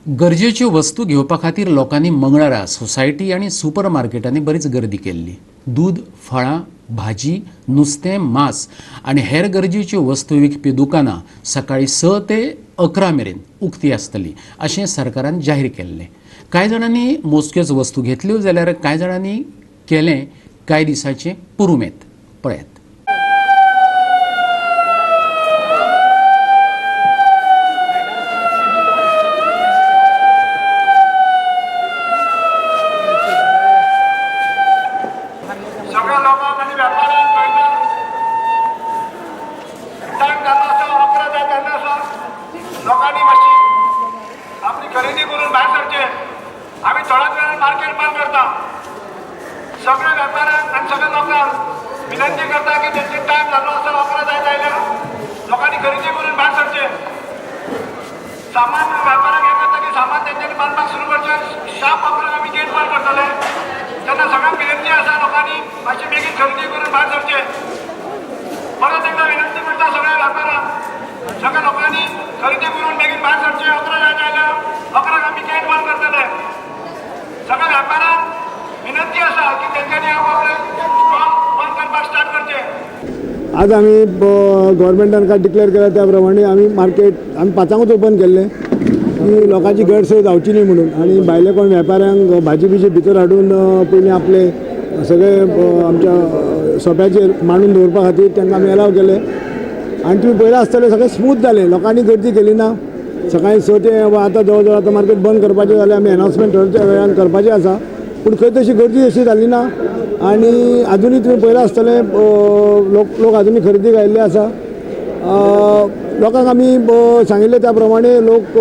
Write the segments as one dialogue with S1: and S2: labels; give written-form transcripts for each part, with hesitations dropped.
S1: गरजेच्यो वस्तू घेवपा खातीर लोकांनी मंगळारा सोसायटी आनी सुपर मार्केटांनी बरीच गर्दी केल्ली. दूध, फळां, भाजी, नुस्तें, मांस आनी हेर गरजेच्यो वस्तू विकपी दुकानां सकाळीं 6 ते 11 मेरेन उक्तीं आसतलीं अशें सरकारान जाहीर केल्लें. कांय जाणांनी मोजक्योच वस्तू घेतल्यो जाल्यार कांय जाणांनी केलें कांय दिसांचें पुरुमेत. पळयात.
S2: सगळ्या लोकांक आनी वेपाऱ्यांक कळटा टायम जाता आसा 11 जायना आसा. लोकांनी मातशी आपली खरेदी करून भायर सरचे. आमी थोड्याच वेळान मार्केट बंद करता. सगळ्या वेपाऱ्यांक आनी सगळ्या लोकांक विनंती करता की तेंचे टायम जालो आसा 11 जायत आयल्या. लोकांनी खरेदी करून भायर सरचे. सामान वेपाऱ्यांक हें करता की सामान तेंच्यांनी बांदपाक सुरू करचें. शार्प 11 आमी गेट बंद करतले. तेन्ना सगळ्यांक विनंती आसा लोकांनी मातशी बेगीन खरेदी करून भायर सरचे. परत एकदा विनंती करता सगळ्या वेपाऱ्यांक सगळ्या लोकांनी खरेदी करून बेगीन भायर सरचे. 11 जायत आयल्या. 11 आमी गेट बंद करतले. सगळ्या वेपाऱ्यांक विनंती आसा की तेंच्यांनी आपले स्टॉल बंद करपाक स्टार्ट करचे.
S3: आज आमी गव्हर्मेंटान काय डिक्लेअर केला त्या प्रमाणे आमी मार्केट आमी 5:00 ओपन केल्लें की लोकांची गैरसोय जावची न्ही म्हणून. आनी भायले कोण वेपाऱ्यांक भाजी बिजी भितर हाडून पयलीं आपले सगळे आमच्या सोप्याचेर मांडून दवरपा खातीर तांकां आमी अलाव केले. आनी तुमी पळयलां आसतलें सगळें स्मूथ जालें. लोकांनी गर्दी केली ना. सकाळीं 6 ते आतां जवळ जवळ आतां मार्केट बंद करपाचें जाल्यार आमी अनावन्समेंट थोड्या वेळान करपाचें आसा. पूण खंय तशी गर्दी अशी जाली ना. आनी आजुनूय तुमी पळयलां आसतलें लोक आजुनूय खरेदीक आयिल्ले आसा. लोकांक आमी सांगिल्लें त्या प्रमाणे लोक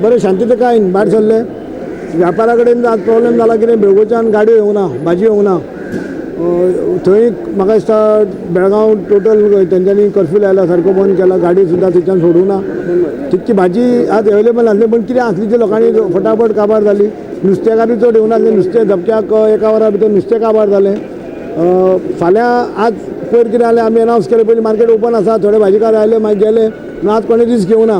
S3: बरे शांततायेन भायर सरले. व्यापारा कडेन आज प्रॉब्लेम जाला कितें बेळगोच्यान गाडयो येवना, भाजी येवना. थंय म्हाका दिसता बेळगांव टोटल तेंच्यांनी कर्फ्यू लायला, सारको बंद केला. गाडी सुद्दां थंयच्यान सोडूना. तितकी भाजी आज अवेलेबल नासली. पण कितें आसली ती लोकांनी फटाफट काबार जाली. नुस्तेकारूय चड येवना नासलें. नुस्तें झपक्याक 1 वरा भितर नुस्तें काबार जालें. फाल्यां आज पयर कितें जालें आमी अनावन्स केलें पयलीं मार्केट ओपन आसा. थोडे भाजीकार आयले मागीर गेले. पूण आज कोणें रिस्क घेवना.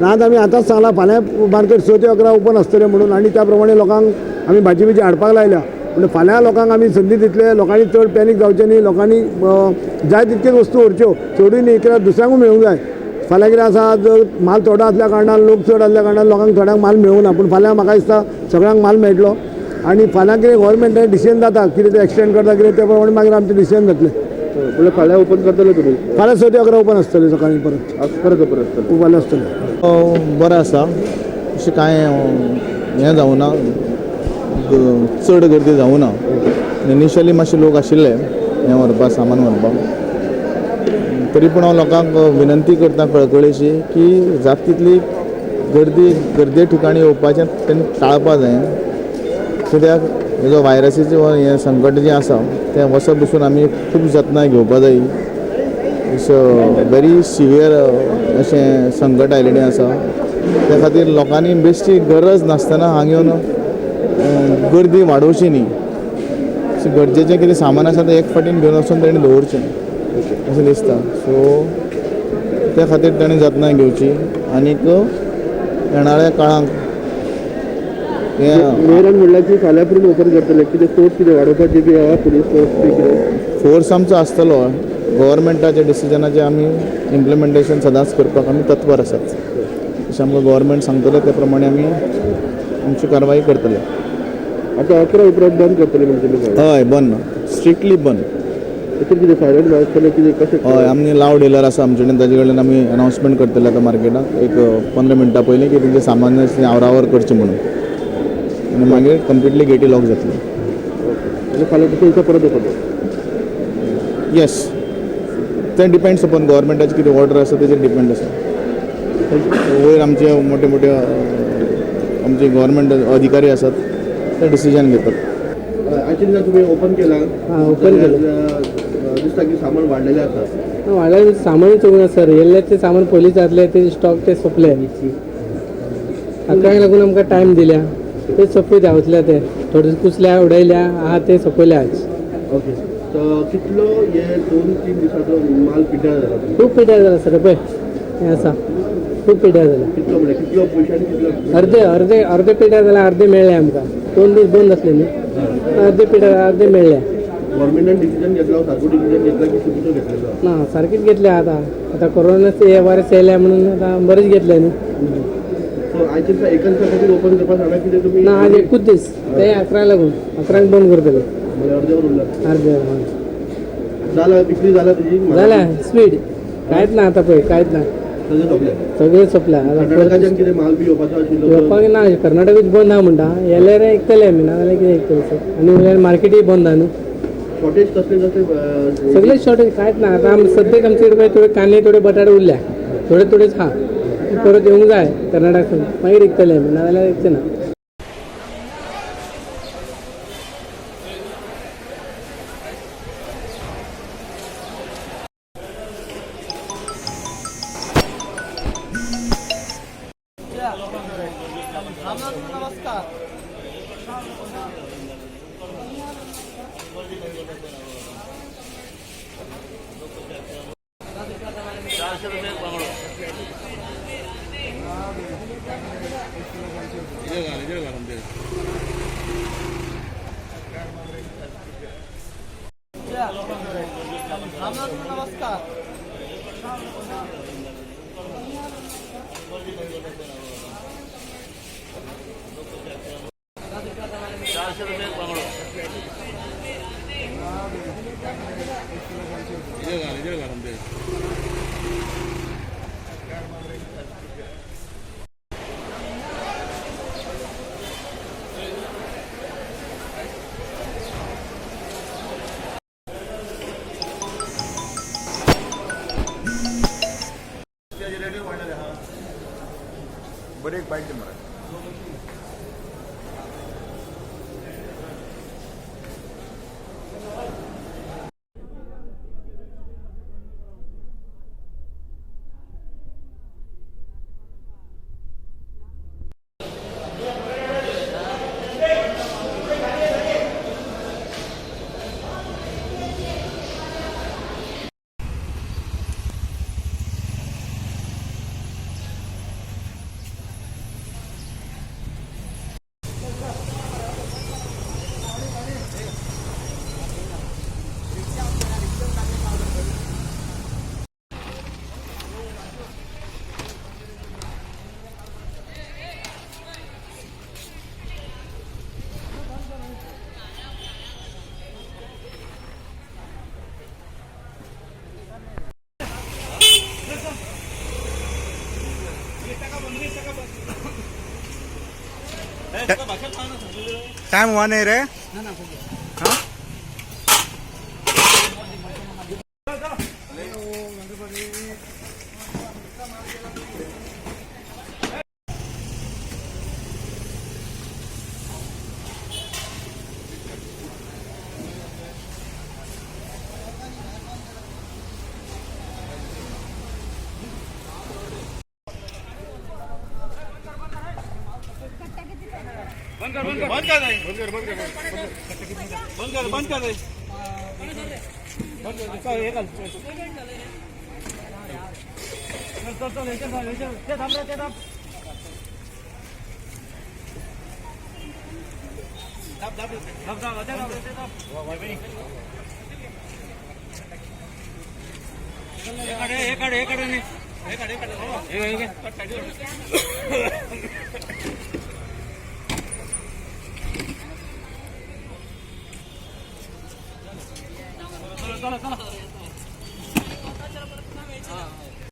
S3: आज आमी आतांच सांगलां फाल्यां मार्केट 6 ते 11 ओपन आसतलें म्हणून. आनी त्या प्रमाणे लोकांक आमी भाजी बिजी हाडपाक लायल्या. म्हणजे फाल्यां लोकांक आमी संदी दितले. लोकांनी चड पॅनीक जावचें न्ही. लोकांनी जाय तितक्योच वस्तू व्हरच्यो. चडूय न्ही कित्याक दुसऱ्यांकूय मेळूंक जाय. फाल्यां कितें आसा आज माल थोडो आसल्या कारणान लोक चड आसल्या कारणान लोकांक थोड्यांक माल मेळूना. पूण फाल्यां म्हाका दिसता सगळ्यांक माल मेळटलो. आनी फाल्यां कितें गव्हर्मेंटान डिसिजन जाता कितें तें एक्सटेंड करता कितें ते प्रमाणे मागीर आमचें डिसिजन जातलें.
S4: म्हणजे फाल्यां ओपन करतले तुमी?
S3: फाल्यां 6 ते 11 ओपन आसतलें सकाळीं परत.
S4: आज परत ओपन आसतलें?
S3: फाल्यां आसतलें.
S5: बरें आसा. अशें कांय हें जावना. चड गर्दी जावना. इनिशियली मातशे लोक आशिल्ले हें व्हरपाक सामान व्हरपाक. तरी पूण हांव लोकांक विनंती करता कळकळीची की जाता तितली गर्दे ठिकाणी येवपाचें तेणी टाळपा जाय. कित्याक हे जो व्हायरसीचें हें संकट जें आसा तें वसप पसून आमी खूब जतनाय घेवपा जायी. व्हेरी सिवियर अशें संकट आयिल्लें आसा. त्या खातीर लोकांनी बेश्टी गरज नासतना हांगा येवन गर्दी वाडोवची न्ही. गरजेचें कितें सामान आसा तें एक फावटीन घेवन वचून तेणी दवरचें अशें दिसता. सो त्या खातीर ताणें जतनाय घेवची. आनीक येणाऱ्या काळांत
S4: मेयरान म्हणलां की फाल्यां पर्यंत ओपन करतले. कितें फोर्स कितें वाडोवपाचें बी आहा? पुलीस फोर्स बी कितें?
S5: फोर्स आमचो आसतलो. गव्हर्मेंटाच्या डिसिजनाचें आमी इम्प्लिमेंटेशन सदांच करपाक आमी तत्पर आसात. जशें आमकां गव्हर्मेंट सांगतले ते प्रमाणे आमी आमची कारवाई करतले.
S4: आतां 11 उपरांत बंद करतले म्हणजे?
S5: हय बंद. स्ट्रिक्टली बंद.
S4: तातूंत कितें सायरन वाजतले कितें कशें?
S5: हय आमी लाव डीलर आसा आमचे कडेन. ताजे कडल्यान आमी अनावन्समेंट करतले आतां मार्केटाक एक 15 मिनटां पयलीं की तेंचें सामान आवरावर करचें म्हणून. आनी मागीर कंप्लिटली गेटी लॉक जातली.
S4: आनी फाल्यां तशें दिसा परत ओपन?
S5: येस. तें डिपेंड्स अपॉन गव्हर्मेंटाची कितें ऑर्डर आसा तेजेर डिपेंड आसा. वयर आमचे मोठे मोठे आमचे गव्हर्मेंट अधिकारी आसात ते डिसिजन घेतात.
S4: आयचे दिसा तुमी ओपन केलां?
S3: ओपन केलें.
S4: दिसता की सामान वाडलेलें आसा?
S3: वाडलें सामानूच चोवना सर. येयल्लें तें सामान पयलींच जातलें. तेजे स्टॉक ते सोंपले. हाकाक लागून आमकां टायम दिल्या. ते सोंपय धांवतले. ते थोडे कुसल्या उडयल्या आहा ते सोंपयल्या आज.
S4: ओके. कितलो हे 2-3 दिसाचो माल पिड्ड्यार जाला?
S3: खूब पिड्ड्यार जाला सर. पळय हें आसा
S6: खूप पिड्या झाल्या.
S4: कितलो म्हणजे कितलो पयशे आनी कितलो
S6: अर्धे पिड्या जाल्या, अर्धे मेळ्ळे आमकां. 2 दीस बंद आसले न्ही, अर्धे पिड्या अर्धे मेळ्ळे.
S4: गव्हर्मेंटान डिसिजन घेतला सारको डिसिजन घेतला की चुकीचो घेतलेलो?
S6: ना सारकीच घेतले. आता कोरोनाचे हे वायरस येयल्या म्हणून आता बरेच घेतले न्ही.
S4: सो आयचे दिसा एका दिसा खातीर ओपन करपा सांगला कितें तुमी?
S6: ना आज एकूच दीस, ते 11 लागून 11 बंद करतले.
S4: म्हणजे अर्दे वर उरला
S6: अर्धे
S4: जाल्यार विक्री जाल्या तुजी?
S6: जाल्या स्पीड कांयच ना. आता पळय कांयच ना,
S4: सगळें सोंपलें.
S6: सगळे सोंपल्या. आता
S4: कर्नाटकाच्यान कितें माल बी येवपाचो आशिल्लो?
S6: येवपाक ना, कर्नाटकूच बंद आहा म्हणटा. येल्यार एकतले आमी, ना जाल्यार कितें एकतले. आनी उरल्यार मार्केटूय बंद आहा न्हू.
S4: शॉर्टेज कसले
S6: सगळे शॉर्टेज कांयच ना. आता सद्याक आमचे कडेन पळय थोडे कांदे थोडे बटाटे उरल्या, थोडेच आहा. परत येवंक जाय कर्नाटकासून, मागीर एकतले आमी, ना जाल्यार एकचे ना.
S2: बरें एक बायट दे मरे.
S7: टाइम हुआ नहीं रे.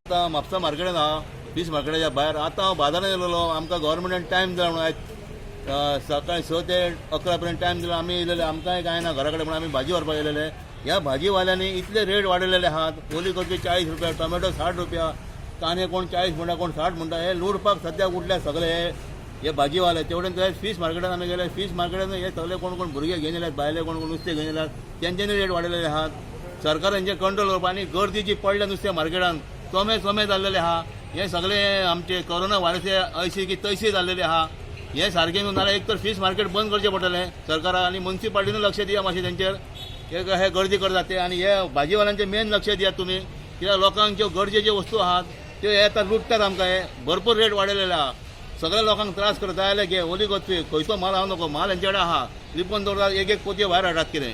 S8: आतां म्हापसा मार्केटान हांव फीश मार्केटाच्या भायर आतां हांव बाजारान येयलेलो. आमकां गव्हर्मेंटान टायम दिला म्हणून आयज सकाळी 6 ते 11 पर्यंत टायम दिलो. आमी येयलेले, आमकांय कांय ना घरा कडेन म्हणून आमी भाजी व्हरपाक येयलेले. ह्या भाजीवाल्यांनी इतले रेट वाडयलेले आहात. कोली कोथमीर 40 रुपया, टोमॅटो 60 रुपया, कांदे कोण 40 म्हणटा, कोण 60 म्हणटा. हे लुडपाक सद्याक उठल्या सगळे हे भाजीवाले. तेवढेन तशेंच फीश मार्केटान आमी गेले. फीश मार्केटान हे सगळे कोण कोण भुरगे घेवन येल्यात, भायले कोण कोण नुस्तें घेवन येल्यात, तेंच्यांनी रेट वाडयलेले आहात. सरकारान हेंचेर कंट्रोल करपा आनी गर्दी जी पडल्या नुस्त्या मार्केटान सोमे जाल्लेले आहा. हे सगळे आमचे कोरोना व्हायरस अयशी की तयशी जाल्लेले आहा. हे सारकें नाल्यार एक तर फीश मार्केट बंद करचें पडटलें सरकारान आनी मुन्सिपाल्टीनूय लक्ष दिया मातशें तेंचेर. हे गर्दी करतात ते. आनी हे भाजीवाल्यांचें मेन लक्ष दियात तुमी, कित्याक लोकांक ज्यो गरजेच्यो वस्तू आहात ते येतात लुटतात आमकां हे भरपूर रेट वाडयलेले आहा सगळ्या लोकांक त्रास करता जाल्यार घे ओली गोचपी खंयचो माल हांव नको माल हेंचे कडेन आहा लिपोवन दवरतात एक पोतयो भायर हाडात कितें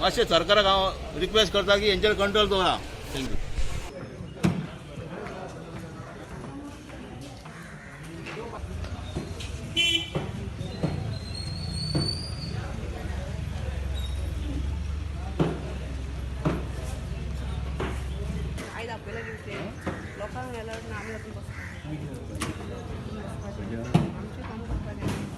S8: मातशें सरकाराक हांव रिक्वेस्ट करता की हेंचेर कंट्रोल दवरा थँक्यू
S9: लोकांक गेल्यार आमी आमचें काम करपाचें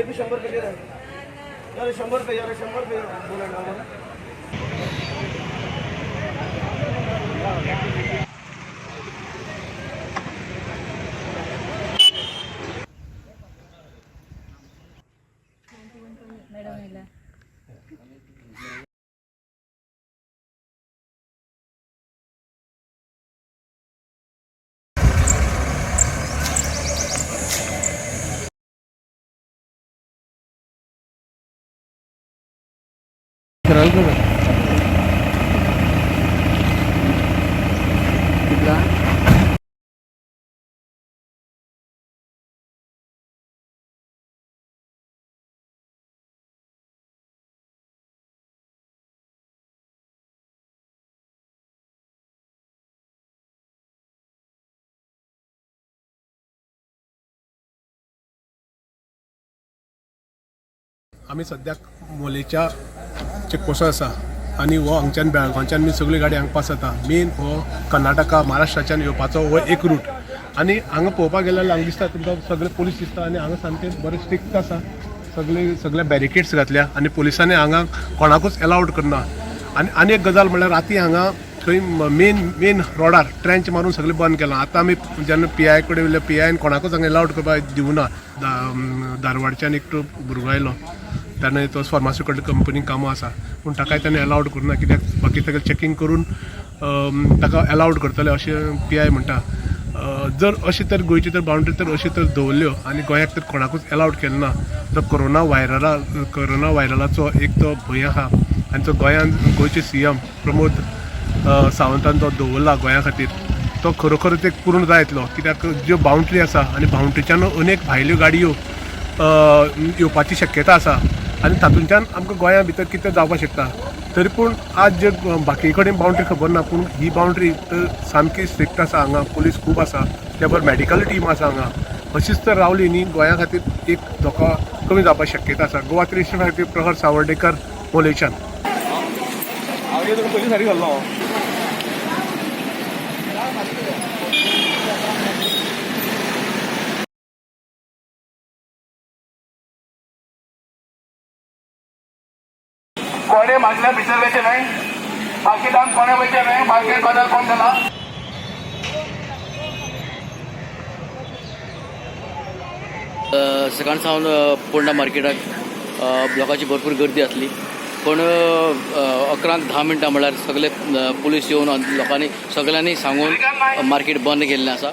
S2: भी 100 रुपये दे रहे हैं यार 100 रुपये यार 100 रुपये बोला ना
S9: मैडम
S10: आमी सद्याक मोलेच्या चेकपोस्ट आसा आनी हो हांगच्यान बेळगांवच्यान बी सगळी गाडी हांगा पास जाता मेन हो कर्नाटका महाराष्ट्राच्यान येवपाचो हो एक रूट आनी हांगा पळोवपाक गेल्यार हांगा दिसता तुमकां सगळे पुलीस दिसता आनी हांगा सामकें बरें स्ट्रिक्ट आसा सगळे बॅरिकेड्स घातल्या आनी पुलिसांनी हांगा कोणाकूच अलावड करना आनी एक गजाल म्हणल्यार राती हांगा थंय मेन रोडार ट्रेंच मारून सगळें बंद केलां आतां आमी जेन्ना PI कडेन उरले PIन कोणाकूच हांगा अलावड करपाक दिवना धारवाडच्यान एकटो भुरगो आयलो ताणें तो फार्मास्युटिकल कंपनीक कामां आसा पूण ताकाय ताणें अलावड करना कित्याक बाकी सगळें चॅकींग करून ताका अलावड करतले अशें PI म्हणटा जर अशी तर गोंयची तर बाउंड्री तर अशी तर दवरल्यो आनी गोंयाक तर कोणाकूच अलावड केलें ना तर कोरोना व्हायरलाचो एक तो भंय आहा आनी तो गोंयचे CM प्रमोद सावंतान तो दवरला गोंया खातीर तो खरोखरच एक पूर्ण जायतलो कित्याक ज्यो बाउंड्री आसा आनी बाउंड्रीच्यान अनेक भायल्यो गाडयो येवपाची शक्यता आसा आनी तातूंतल्यान आमकां गोंया भितर कितें जावपाक शकता तरी पूण आज जे बाकी कडेन बाउंड्री खबर ना पूण ही बाउंड्री तर सामकी स्ट्रिक्ट आसा हांगा पुलीस खूब आसा त्या बरोबर मेडिकल टीम आसा हांगा अशीच तर रावली न्ही गोंया खातीर एक धोको कमी जावपाची शक्यता आसा. गोवा 365 प्रहर सावर्डेकर मोलेच्यान. पयलीं सारकी घाल्लो
S2: कोणे मागल्या भितर वयचे न्हय मार्केटान कोणे वयचे न्हय मार्केट बाजार कोण जाला.
S11: सकाळ सावन पोंडा मार्केटाक लोकांची भरपूर गर्दी आसली पण 11:10 म्हणल्यार सगळे पुलीस येवन लोकांनी सगळ्यांनी सांगून मार्केट बंद केल्लें आसा.